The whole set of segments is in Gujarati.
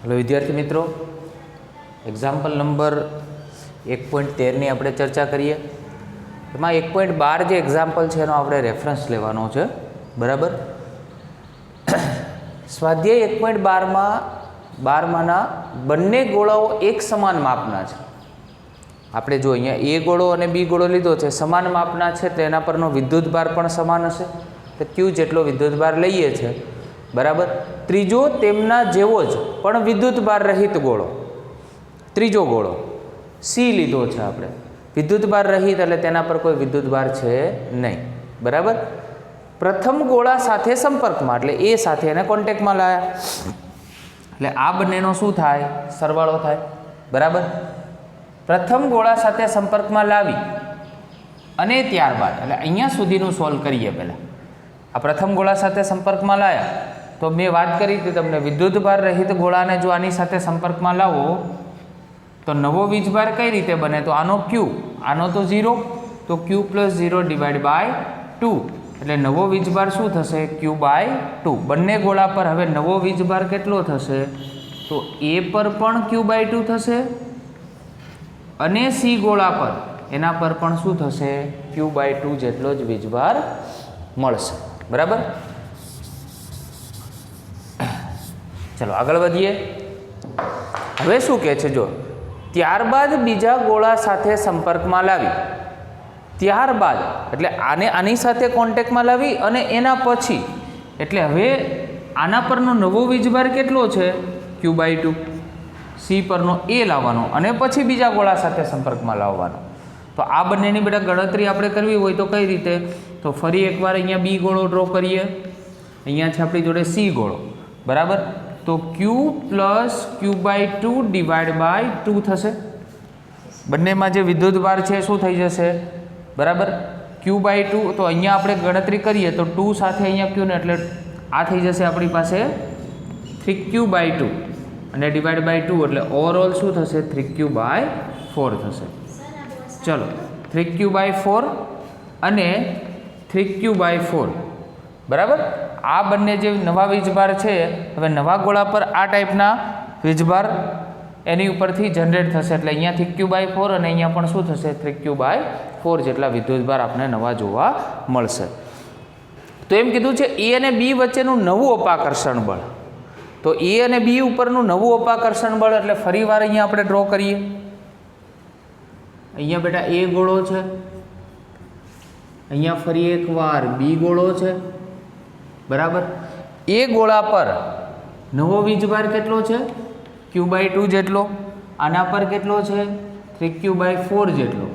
हेलो विद्यार्थी मित्रों, एक्जाम्पल नंबर 1.13 ની આપણે ચર્ચા કરીએ। એમાં 1.12 જે એક્ઝામ્પલ છે એનો આપણે રેફરન્સ લેવાનો છે, બરાબર। સ્વાધ્યાય 1.12માના બંને ગોળાઓ એક સમાન માપના છે। આપણે જો અહીંયા એ ગોળો અને બી ગોળો લીધો છે, સમાન માપના છે તો એના પરનો વિદ્યુતભાર પણ સમાન હશે, તો ક્યુ જેટલો વિદ્યુતભાર લઈએ છે, बराबर। त्रीजो तेमना जेवो ज पण विद्युतभार रहित गोळो, त्रीजो गोळो सी लीधो छे आपणे, विद्युतभार रहित एटले तेना पर कोई विद्युतभार छे नहीं, बराबर। प्रथम गोळा साथे संपर्कमां एटले ए साथे एने कॉन्टेक्टमां लाया एटले आ बंनेनो शुं थाय, सरवाळो थाय, बराबर। प्रथम गोळा साथे संपर्कमां लावी अने त्यारबाद एटले अहींया सुधीनुं सोल्व करीए। पहेला आ प्रथम गोळा साथे संपर्कमां लाया तो मैं बात करी थी तमने विद्युतभार रहित गोळा ने जो आनी साथे संपर्क में लावो तो नवो वीजभार कई रीते बने, तो आनो क्यू, आनो तो 0, तो क्यू प्लस 0 डिवाइड बाय 2 एटले नवो वीजभार शुं थशे, क्यू बाय 2। बंने गोळा पर हवे नवो वीजभार केटलो थशे, तो ए पर पण क्यू बाय 2 थशे अने सी गोळा पर एना पर पण शुं थशे, क्यू बाय 2 जेटलो ज वीजभार मळशे, बराबर। चलो आगळ वधीए। हवे शुं कहे छे, जो त्यारबाद बीजा गोळा साथे संपर्कमां लावी, त्यारबाद एटले आने आनी साथे कॉन्टेक्टमां लावी अने एना पछी एटले हवे आना परनो नवो वीजभार केटलो छे, क्यू बाय 2, सी परनो ए लावવાનો अने पछी बीजा गोळा साथे संपर्कमां लावવાનો। तो आ बंनेनी बेटा गणतरी आपणे करवी होय तो कई रीते, तो फरी एकवार अहींया बी गोळो ड्रो करीए, अहींया छे आपणी जोडे सी गोळो, बराबर। तो Q plus Q by 2 divide by 2 थशे, बंने में जो विद्युतभार है शू थी जैसे, बराबर। क्यू बाय 2 तो अहींया आपणे गणतरी करिए तो 2 साथे अहींया क्यू ने एटले आ थी जशे आपणी पासे 3q बाय 2 अने डिवाइड बाय 2 एटले ओवरऑल शू थशे, 3q बाय 4 थशे। चलो 3q बाय 4 अने 3q बाय 4, बराबर। आ बंने जे नवा वीजभार है हवे नवा गोळा पर आ टाइपना वीजभार एनी उपरथी जनरेट थशे एटले अहींयाथी क्यू बाय 4 अने अहींया पण शुं थशे, 3q बाय 4 जेटला विद्युतभार आपणे नवा जोवा मळशे। तो एम कीधुं छे ए अने बी वच्चेनुं नवुं अपाकर्षण बळ, तो ए अने बी उपरनुं नवुं अपाकर्षण बळ एटले फरीवार अहींया आपणे ड्रो करीए। अहींया बेटा ए गोळो छे, अहींया फरी एकवार बी गोळो छे, बराबर। ए गोळा पर नवो वीजभार केटलो छे, क्यू बाय 2 जेटलो, आना पर केटलो छे, 3q बाय 4 जेटलो,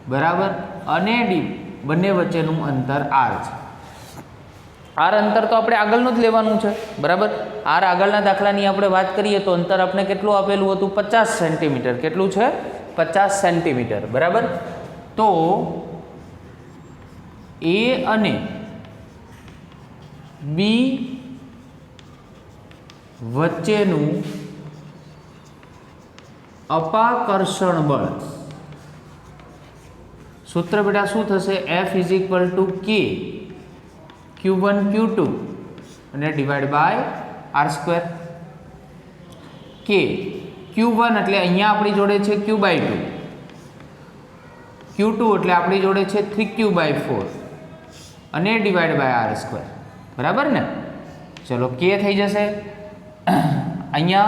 बराबर। अने डी बंने वच्चेनुं अंतर आर छे। आर अंतर तो आपणे आगळनुं ज लेवानुं छे, बराबर। आर आगळना दाखलानी आपणे वात करीए तो अंतर आपणे केटलुं आपेलुं हतुं, 50 सेंटीमीटर। केटलुं छे, 50 सेंटीमीटर, बराबर। तो ए अने बी वच्चेनुं अपाकर्षण बळ, सूत्र बेटा शुं थशे, F इज इक्वल टू के Q1 Q2 अने डिवाइड बाय R स्क्वेर। के Q1 एटले अहींया आपणी जोडे छे Q बाय 2, Q2 एटले आपणी जोडे छे 3Q बाय 4 अने डिवाइड बाय R स्क्वेर, बराबर ने। चलो के थी जैसे अहींया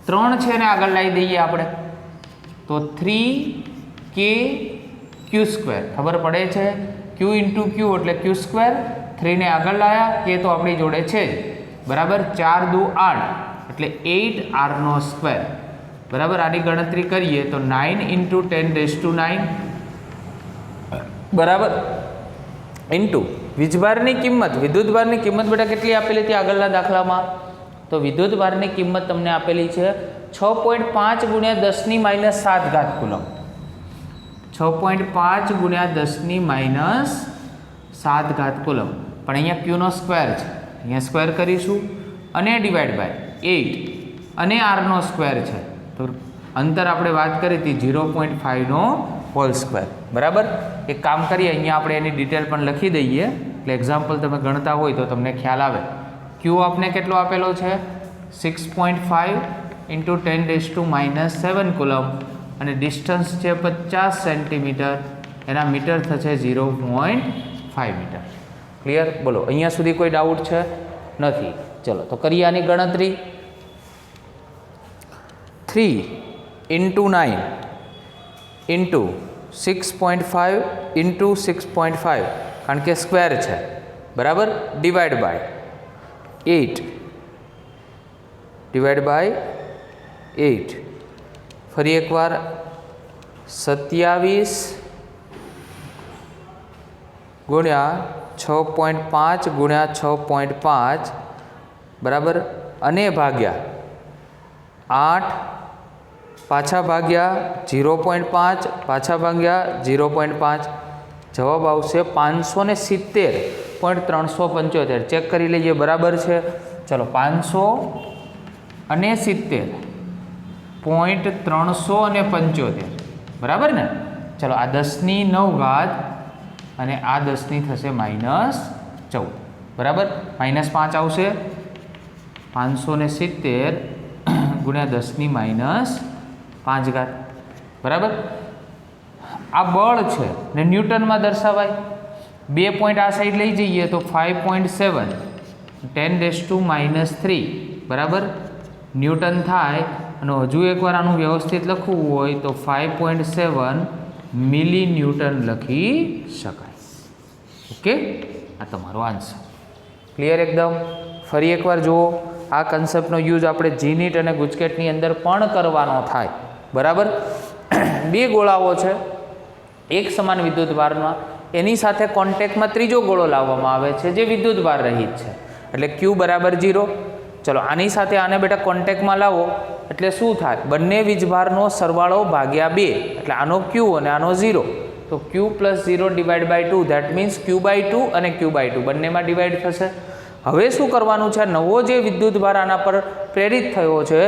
3 छे ने आगळ लाई दईए आपणे, तो 3k q स्क्वेर, खबर पड़े छे, q इंटू q एटले q स्क्वेर, 3 ने आगळ लाया, के तो आपणी जोड़े छे, बराबर। 4 दू 8 एटले 8r नो स्क्वेर, बराबर। आनी गणतरी करिए तो 9 इंटू 10⁹, बराबर, इंटू वीजभारनी किंमत, विद्युतभारनी किंमत बेटा केटली आपेली थी आगळना दाखलामां, तो विद्युतभारनी किंमत तमने आपेली छे 6.5 × 10⁻7 कूलम, 6.5 × 10⁻7 कूलम। पण अहींया क्यू नो स्क्वेर छे, अहींया स्क्वेर करीशुं अने डिवाइड बाय 8 अने आर नो स्क्वेर छे, तो अंतर आपणे वात करी थी 0.5 नो होल स्क्वेर, बराबर। एक काम करिए, अहींया आपणे एनी डिटेल पण लखी दईए એટલે એક્ઝામ્પલ તમે ગણતા હોય તો તમને ખ્યાલ આવે। ક્યુ આપને કેટલો આપેલો છે, 6.5 इंटू 10⁻⁻7 કુલમ અને ડિસ્ટન્સ છે 50 સેન્ટીમીટર, એના મીટર થશે 0.5 મીટર. ક્લિયર? બોલો અહીંયા સુધી કોઈ ડાઉટ છે? નથી. ચલો તો કરીએ આની ગણતરી. 3 इंटू 9 इंटू 6.5 इंटू 6.5 कारण के स्क्वेर है बराबर, डिवाइड बाय 8 डिवाइड बाय 8 फरी एक बार 27 गुण्या 6.5 गुण्या 6.5 बराबर अने भाग्या 8 पाछा भाग्या 0.5 पाछा भाग्या 0.5 जवाब आवशे 570.375. चेक करी लीजिए बराबर है. चलो 570.375 बराबर ने. चलो आ 10⁹ અને આ 10 થશે -14 બરાબર. -5 આવશે. 570 ગુણ્યા 10⁻5 બરાબર. આ બળ છે ને ન્યૂટનમાં દર્શાવાય. 2 પોઈન્ટ આ સાઈડ લઈ જઈએ તો 5.7 10⁻³ બરાબર ન્યૂટન થાય. અને હજુ એકવાર આનું વ્યવસ્થિત લખવું હોય તો 5.7 મિલી ન્યૂટન લખી શકાય. ઓકે, આ તમારો આન્સર. ક્લિયર એકદમ? ફરી એકવાર જુઓ, આ કન્સેપ્ટનો યુઝ આપણે જીનીટ અને ગુજકેટની અંદર પણ કરવાનો થાય. બરાબર. 2 ગોળાઓ છે એક સમાન વિદ્યુતભારમાં, એની સાથે કોન્ટેક્ટમાં ત્રીજો ગોળો લાવવામાં આવે છે જે વિદ્યુતભાર રહિત છે, એટલે Q બરાબર 0. ચલો આની સાથે આને બેટા કોન્ટેક્ટમાં લાવો એટલે શું થાય? બંને વીજભારનો સરવાળો ભાગ્યા 2, એટલે આનો Q અને આનો 0. તો Q + 0 divide by 2 that means Q/2 અને Q/2 બંનેમાં ડિવાઈડ થશે. હવે શું કરવાનું છે? નવો જે વિદ્યુતભાર આના પર પ્રેરિત થયો છે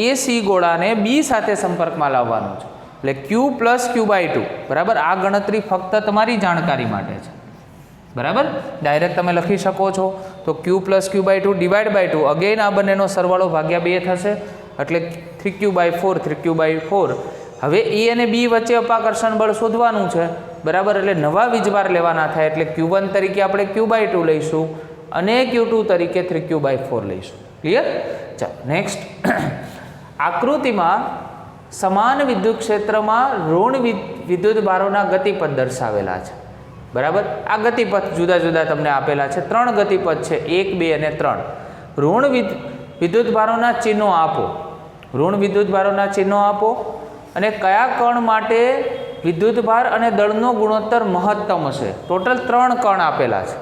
એ સી ગોળાને બી સાથે સંપર્કમાં લાવવાનો છે, એટલે Q + Q/2 બરાબર. આ ગણતરી ફક્ત તમારી જાણકારી માટે છે. બરાબર. ડાયરેક્ટ તમે લખી શકો છો. તો Q + Q/2 divide by 2 again આ બંનેનો સરવાળો ભાગ્યા 2 થશે, એટલે 3Q/4 3Q/4. હવે એ અને બી વચ્ચે અપાકર્ષણ બળ શોધવાનું છે બરાબર, એટલે નવા વીજભાર લેવાના થાય, એટલે Q1 તરીકે આપણે Q/2 લઈશું અને Q2 તરીકે 3Q/4 લઈશું. ક્લિયર? ચાલો નેક્સ્ટ. આકૃતિમાં સમાન વિદ્યુત ક્ષેત્રમાં ઋણ વિદ્યુતભારોના ગતિપથ દર્શાવેલા છે. બરાબર. આ ગતિપથ જુદા જુદા તમને આપેલા છે. 3 ગતિપથ છે, 1 2 અને 3. ઋણ વિદ્યુતભારોના ચિહ્નો આપો. ઋણ વિદ્યુતભારોના ચિહ્નો આપો અને કયા કણ માટે વિદ્યુતભાર અને દળનો ગુણોત્તર મહત્તમ હશે. ટોટલ 3 કણ આપેલા છે.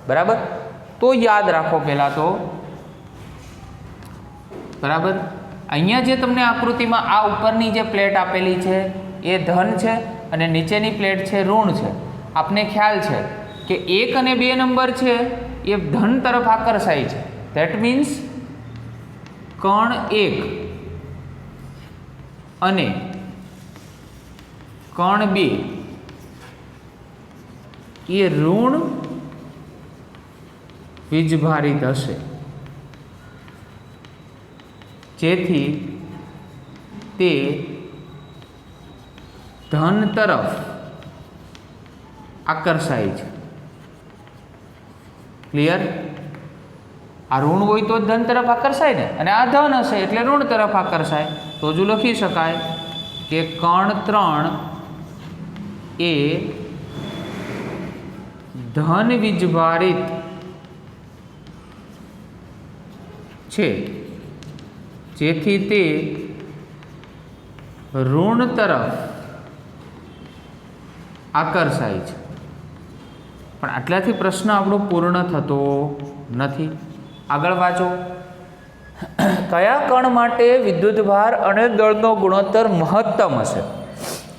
બરાબર. તો યાદ રાખો પહેલાં તો બરાબર, અહીંયા જે તમને આકૃતિમાં આ ઉપરની જે પ્લેટ આપેલી છે એ ધન છે અને નીચેની પ્લેટ છે ઋણ છે. આપને ખ્યાલ છે કે 1 અને 2 નંબર છે એ ધન તરફ આકર્ષાય છે. ધેટ મીન્સ કણ 1 અને કણ 2 એ ઋણ વીજભારિત હશે, જેથી તે ધન તરફ આકર્ષાય છે. ક્લિયર? આ ઋણ હોય તો ધન તરફ આકર્ષાય ને, અને આ ધન હશે એટલે ઋણ તરફ આકર્ષાય. તો જો લખી શકાય કે કણ 3 એ ધન વીજભારિત છે, જેથી તે ઋણ તરફ આકર્ષાય છે. પણ આટલાથી પ્રશ્ન આપણો પૂર્ણ થતો નથી. આગળ વાંચો. કયા કણ માટે વિદ્યુતભાર અને દળનો ગુણોત્તર મહત્તમ હશે?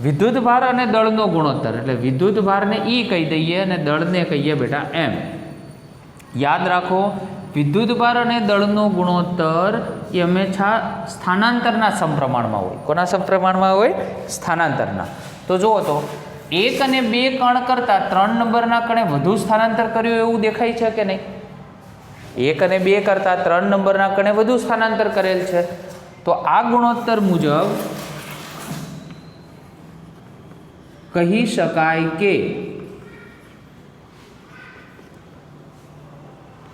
વિદ્યુતભાર અને દળનો ગુણોત્તર એટલે વિદ્યુતભારને E કહી દઈએ અને દળને કહીએ બેટા M. યાદ રાખો, વિદ્યુતભાર અને દળનો ગુણોત્તર એ હંમેશા સ્થાનાંતરના સમપ્રમાણમાં હોય. કોના સમપ્રમાણમાં હોય? સ્થાનાંતરના. તો જુઓ તો 1 અને 2 કણ કરતાં 3 નંબરના કણે વધુ સ્થાનાંતર કર્યું એવું દેખાય છે કે નહીં? 1 અને 2 કરતાં 3 નંબરના કણે વધુ સ્થાનાંતર કરેલ છે, તો આ ગુણોત્તર મુજબ કહી શકાય કે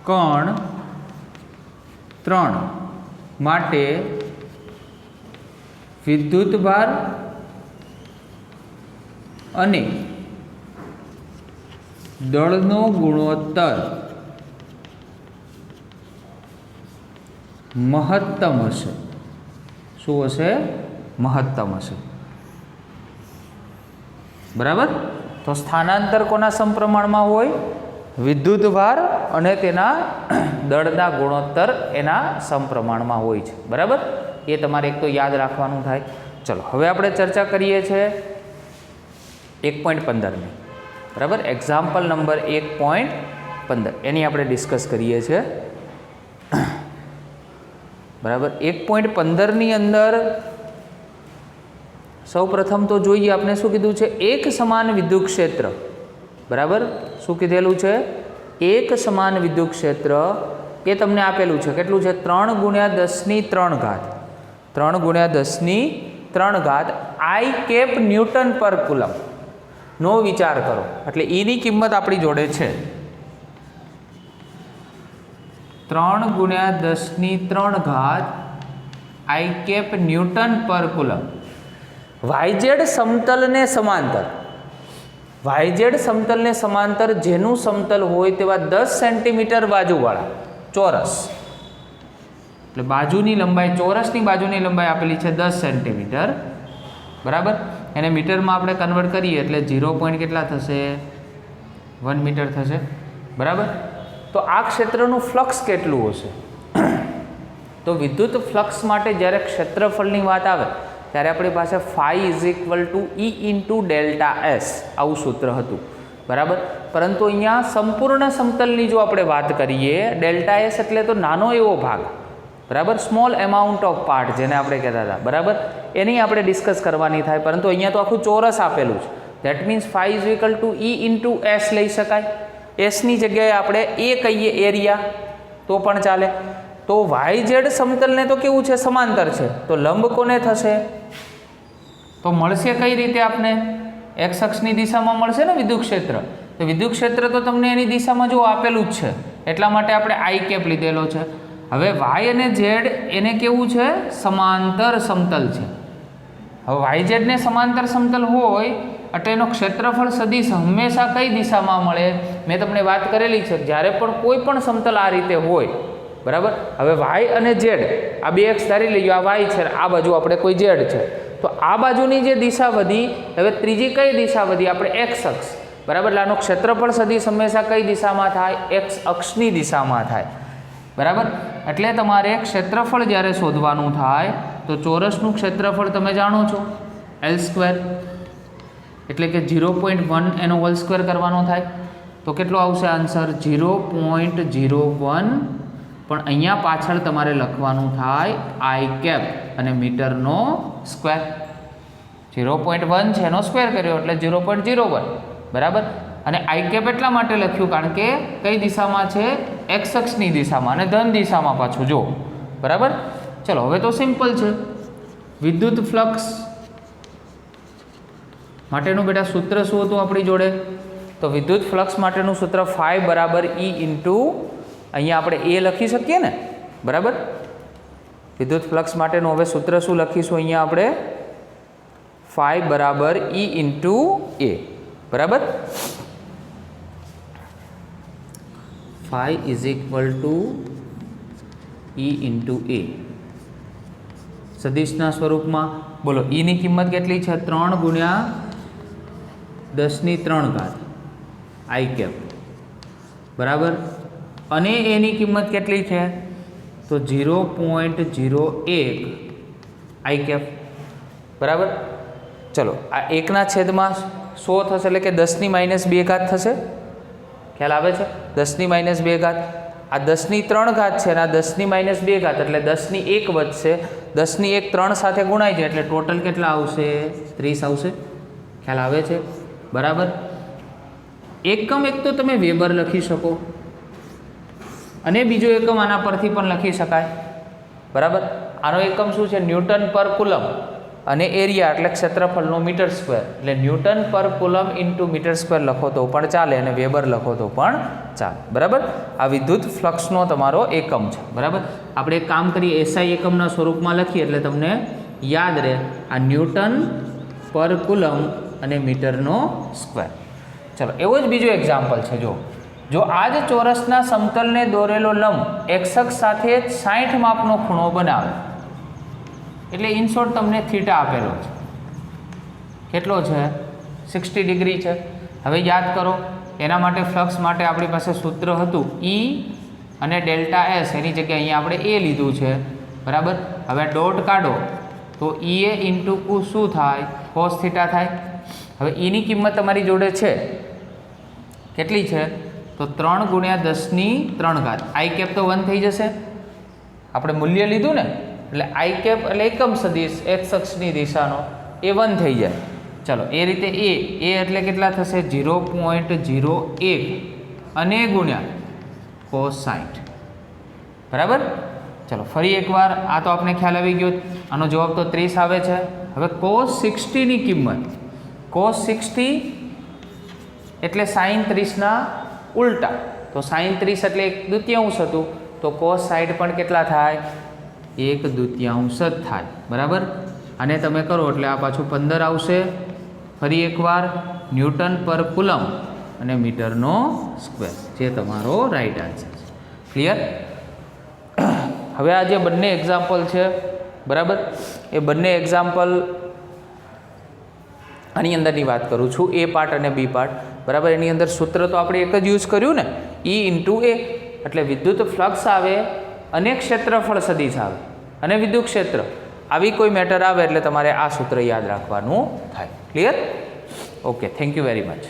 કણ 3 માટે વિદ્યુતભાર અને દળનો ગુણોત્તર મહત્તમ હશે. શું હશે? મહત્તમ હશે. બરાબર. તો સ્થાનાંતર કોના સમપ્રમાણમાં હોય? વિદ્યુતભાર અને તેના દળના ગુણોત્તર એના સમપ્રમાણમાં હોય છે. બરાબર. એ તમારે એક તો યાદ રાખવાનું થાય. ચલો હવે આપણે ચર્ચા કરીએ છીએ 1.15ની. બરાબર. એક્ઝામ્પલ નંબર 1.15 એની આપણે ડિસ્કસ કરીએ છીએ. બરાબર. 1.15ની અંદર સૌ પ્રથમ તો જોઈએ આપણે શું કીધું છે? એક સમાન વિદ્યુત ક્ષેત્ર. બરાબર. શું કીધેલું છે? એક સમાન વિદ્યુત ક્ષેત્ર એ તમને આપેલું છે. કેટલું છે? 3 × 10³ 3 × 10³ આઈ કેપ ન્યૂટન પર કુલમ નો વિચાર કરો. એટલે એની કિંમત આપણી જોડે છે 3 × 10³ આઈ કેપ ન્યૂટન પર કુલમ. વાયઝેડ સમતલને સમાંતર, વાયઝેડ સમતલને સમાંતર જેનું સમતલ હોય તેવા 10 સેન્ટીમીટર બાજુવાળા ચોરસ, એટલે બાજુની લંબાઈ, ચોરસની બાજુની લંબાઈ આપેલી છે 10 સેન્ટીમીટર. બરાબર. એને મીટરમાં આપણે કન્વર્ટ કરીએ એટલે 0. કેટલા થશે? 1 મીટર થશે. બરાબર. તો આ ક્ષેત્રનું ફ્લક્સ કેટલું હશે? તો વિદ્યુત ફ્લક્સ માટે જ્યારે ક્ષેત્રફળની વાત આવે ત્યારે આપણી પાસે φ E × ΔS આવું સૂત્ર હતું. બરાબર. પરંતુ અહીંયા સંપૂર્ણ સમતલની જો આપણે વાત કરીએ, ΔS એટલે તો નાનો એવો ભાગ. બરાબર. સ્મોલ એમાઉન્ટ ઓફ પાર્ટ જેને આપણે કહેતા હતા. બરાબર. એની આપણે ડિસ્કસ કરવાની થાય. પરંતુ અહીંયા તો આખું ચોરસ આપેલું છે. ધેટ મીન્સ φ E × S લઈ શકાય. એસની જગ્યાએ આપણે એ કહીએ એરિયા તો પણ ચાલે. તો YZ સમતલને તો કેવું છે? સમાંતર છે. તો લંબ કોને થશે? તો મળશે કઈ રીતે આપને? એક્સ અક્ષની દિશામાં મળશે ને વિદ્યુત ક્ષેત્ર. તો વિદ્યુત ક્ષેત્ર તો તમને એની દિશામાં જો આપેલું જ છે, એટલા માટે આપણે આઈ કેપ લીધેલો છે. હવે વાય અને ઝેડ એને કેવું છે? સમાંતર સમતલ છે. હવે YZ ને સમાંતર સમતલ હોય એટલે એનો ક્ષેત્રફળ સદિશ હંમેશા કઈ દિશામાં મળે? મેં તમને વાત કરેલી છે, જ્યારે પણ કોઈ પણ સમતલ આ રીતે હોય. બરાબર. હવે વાય અને ઝેડ આ બે એક્સ ધારી લઈએ, આ વાય છે, આ બાજુ આપણે કોઈ ઝેડ છે. તો આ બાજુની જે દિશા વધી, હવે ત્રીજી કઈ દિશા વધી? આપણે એક્સ અક્ષ. બરાબર. એટલે આનું ક્ષેત્રફળ સદિશ હંમેશા કઈ દિશામાં થાય? એક્સ અક્ષની દિશામાં થાય. બરાબર. એટલે તમારે ક્ષેત્રફળ જ્યારે શોધવાનું થાય તો ચોરસનું ક્ષેત્રફળ તમે જાણો છો L², એટલે કે 0.1 એનો હોલ સ્ક્વેર કરવાનો થાય. તો કેટલો આવશે આન્સર? 0.01. પણ અહીંયા પાછળ તમારે લખવાનું થાય આઈ કેપ અને મીટરનો સ્ક્વેર. 0.1 છે એનો સ્ક્વેર કર્યો એટલે 0.01. બરાબર. અને આઈ કેપ એટલા માટે લખ્યું કારણ કે કઈ દિશામાં છે? એક્સ અક્ષની દિશામાં અને ધન દિશામાં પાછું જો. બરાબર. ચલો હવે તો સિમ્પલ છે. વિદ્યુત ફ્લક્સ માટેનું બેટા સૂત્ર શું હતું આપણી જોડે? તો વિદ્યુત ફ્લક્સ માટેનું સૂત્ર φ = E × અહીંયા આપણે એ લખી શકીએ ને. બરાબર. વિદ્યુત ફ્લક્સ માટેનું હવે સૂત્ર શું લખીશું અહીંયા આપણે? φ = E × A. બરાબર. φ = E × A સદિશના સ્વરૂપમાં. બોલો ઈની કિંમત કેટલી છે? 3 × 10³ આઈ કેપ. બરાબર. અને એની કિંમત કેટલી છે? તો 0.01 આઈ કેપ. બરાબર. ચલો આ 1/100 થશે એટલે કે 10⁻2 થશે. ખ્યાલ આવે છે? 10⁻2. આ 10⁻3 છે અને આ 10⁻2 એટલે 10⁻1 વધશે. 10⁻1 3 સાથે ગુણાઈ જાય એટલે ટોટલ કેટલા આવશે? 30 આવશે. ખ્યાલ આવે છે? બરાબર. એકમ એક તો તમે વેબર લખી શકો અને બીજો એકમ આના પરથી પણ લખી શકાય, બરાબર. આનો એકમ શું છે? ન્યૂટન પર કુલમ, અને એરિયા એટલે ક્ષેત્રફળનો મીટર સ્ક્વેર, એટલે ન્યૂટન પર કુલમ ઇન્ટુ મીટર સ્ક્વેર લખો તો પણ ચાલે અને વેબર લખો તો પણ ચાલે, બરાબર. આ વિદ્યુત ફ્લક્સનો તમારો એકમ છે, બરાબર. આપણે એક કામ કરીએ, એસઆઈ એકમના સ્વરૂપમાં લખીએ એટલે તમને યાદ રહે. આ ન્યૂટન પર કુલમ અને મીટરનો સ્ક્વેર. ચલો, એવો જ બીજો એક્ઝામ્પલ છે. જો આ જ ચોરસના સમતલને દોરેલો લંબ એક્સ અક્ષ સાથે 60 માપનો ખૂણો બનાવે, એટલે ઇન શોર્ટ તમને થીટા આપેલો છે. કેટલો છે? 60 ડિગ્રી છે. હવે યાદ કરો, એના માટે ફ્લક્સ માટે આપણી પાસે સૂત્ર હતું E અને ડેલ્ટા એસ, એની જગ્યાએ અહીંયા આપણે એ લીધું છે, બરાબર. હવે ડોટ કાઢો તો EA ઇન્ટુ કુ શું થાય? કોસ થીટા થાય. હવે એની કિંમત તમારી જોડે છે, કેટલી છે? તો 3 ગુણ્યા 10⁻³ આઈ કેપ તો 1 થઈ જશે. આપણે મૂલ્ય લીધું ને, એટલે આઈ કેપ એટલે એકમ સદિશ એક્સ અક્ષની દિશાનો, એ 1 થઈ જાય. ચલો, એ રીતે એ એટલે કેટલા થશે? 0.01 અને ગુણ્યા cos 60, બરાબર. ચલો ફરી એકવાર, આ તો આપણે ખ્યાલ આવી ગયો. આનો જવાબ તો 30 આવે છે. હવે cos 60ની કિંમત, cos 60 એટલે sin 30ના ઉલટા, તો sin 30 એટલે 1/2 હતું, તો cos 60 પણ કેટલા થાય? 1/2 જ થાય, બરાબર. અને તમે કરો એટલે આ પાછું 15 આવશે. ફરી એકવાર ન્યૂટન પર કુલમ અને મીટરનો સ્ક્વેર, જે તમારો રાઈટ આન્સર છે. ક્લિયર? હવે આ જે બંને એક્ઝામ્પલ છે, બરાબર, એ બંને એક્ઝામ્પલ આની અંદરની વાત કરું છું, એ પાર્ટ અને બી પાર્ટ, બરાબર. એની અંદર સૂત્ર તો આપણે એક જ યુઝ કર્યું ને, E ઇન્ટુ એ, એટલે વિદ્યુત ફ્લક્સ આવે અને ક્ષેત્રફળ સદિશ આવે અને વિદ્યુત ક્ષેત્ર, આવી કોઈ મેટર આવે એટલે તમારે આ સૂત્ર યાદ રાખવાનું થાય. Clear? Okay, thank you very much.